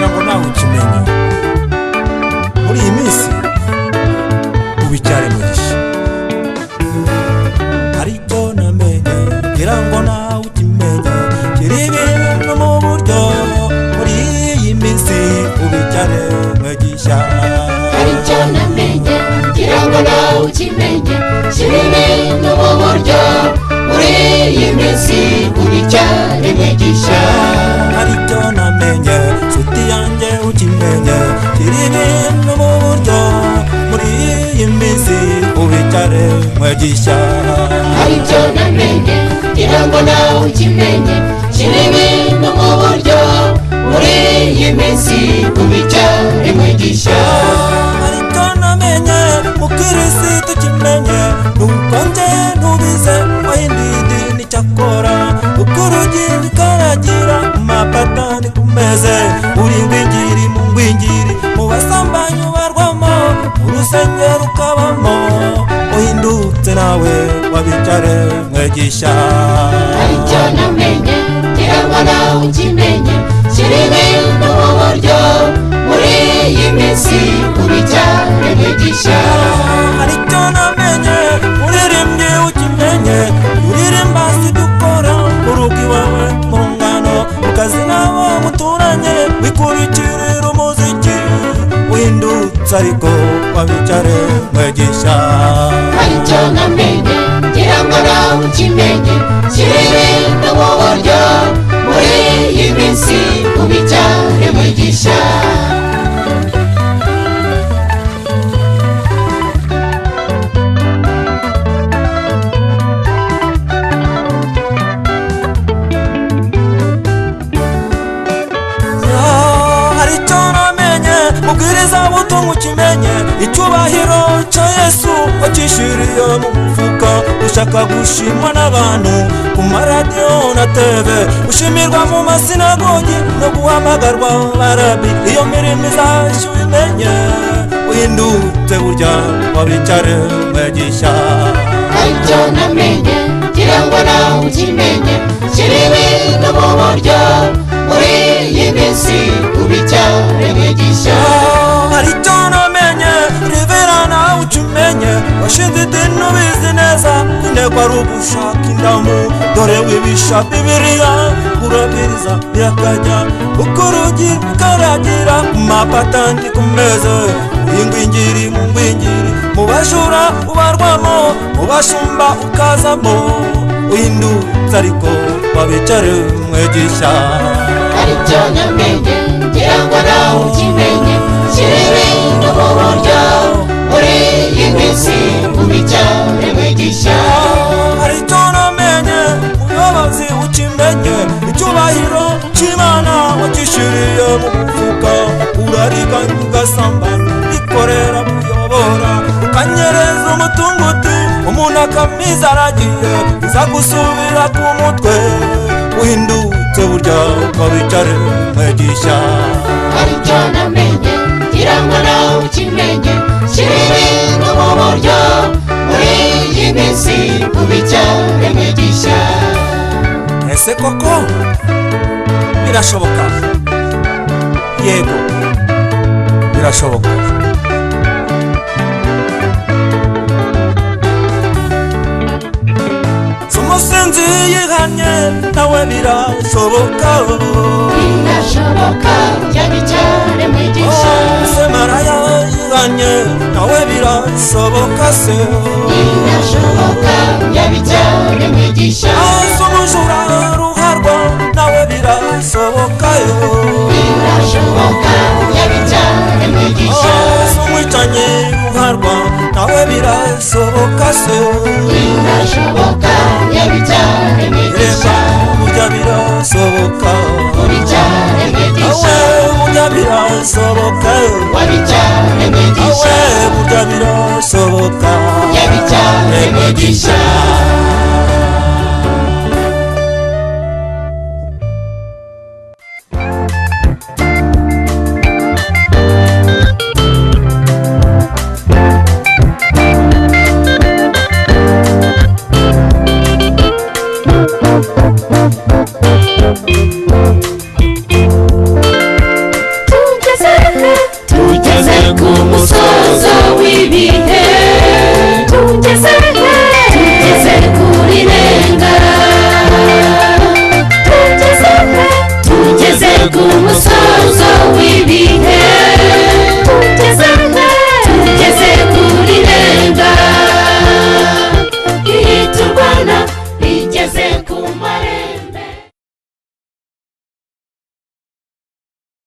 ngira ngo nawe ukimenye muri iyi minsi ubicyare mugisha ariko namenye ngira ngo nawe ukimenye kiri ibintu mu buryo muri iyi minsi ubicyare mugisha ariko namenye ngira ngo nawe ukimenye kiri ibintu mu buryo muri iyi minsi ubicyare mugisha ariko namenye nshuti yanjye ukimenye kiri ibintu mu buryo muri iyi minsi ubicyare mugisha ariko namenye ngira ngo nawe ukimenye kiri ibintu mu buryo muri iyi minsi ubicyare mugisha ariko namenye mukirisitu ukimenye nuko nje ntubize wayindi n'icyakora uko urugi rukaragira amapatani ku meze uri ngwingiri mu ngwingiri mu basambanyi ubarwamo urusengero ukabamo uhindutse nawe wabicyare mugisha ariko namenye ngira ngo nawe ukimenye kiri ibintu mu buryo muri iyi minsi ubicyare mugisha ariko namenye uririmbye ukimenye uririmba sidukora urugo iwawe mu ngano ukazi n'abo muturanye wikurikirira umuziki uhindutse ariko wabicyare mugisha ariko namenye ngira ngo nawe ukimenye kiri ibintu mu buryo muri iyi minsi ubicyare mugisha ariko namenye mubwiriza butumwa ukimenye icyubahiro cya Yesu wakishiriye mu mufuka ushaka gushimwa n'abantu ku maradiyo na TV ushimirwa mu masinagogi no guhamagarwa barabi iyo mirimo izashya ubimenye uhindutse burya wabicyare mugisha ariko namenye ngira ngo nawe ukimenye kiri ibintu mu buryo muri iyi minsi ubicyare mugisha ariko namenye rivera nawe ukimenye washinze idini ubizi neza intego ari ugushaka indamu dore wibisha bibiliya urabwiriza birakajya uko urugi rukaragira amapatani ku meza ingwingiri mu ngwingiri mu bajura ubarwamo mu bashumba ukazamo uhindutse ariko wabicyare mugisha ariko namenye ngira ngo nawe ukimenye kiri ibintu mu buryo muri iyi minsi ubicyare mugisha ariko namenye umuyobozi ukimenye icyubahiro cy'Imana wakishiriye mu mufuka urariganya ugasambana ikorera kuyobora ukanyereza umutunguti umuntu akamiza aragiye uza gusubira ku mutwe uhindutse burya wabicyare mugisha ariko namenye ngira ngo nawe ukimenye kiri ibintu mu buryo muri iyi minsi ubicyare mugisha ese koko birashoboka yego birashoboka umusinzi yihanye nawe birashoboka birashoboka yabicyare mugisha se maraya yihanye nawe birashoboka se birashoboka yabicyare mugisha umujura ruharwa nawe birashoboka birashoboka yabicyare mugisha umwicanyi ruharwa nawe birashoboka se birashoboka yabicyare mugisha burya birashoboka ubicyare mugisha burya birashoboka wabicyare mugisha burya birashoboka yabicyare mugisha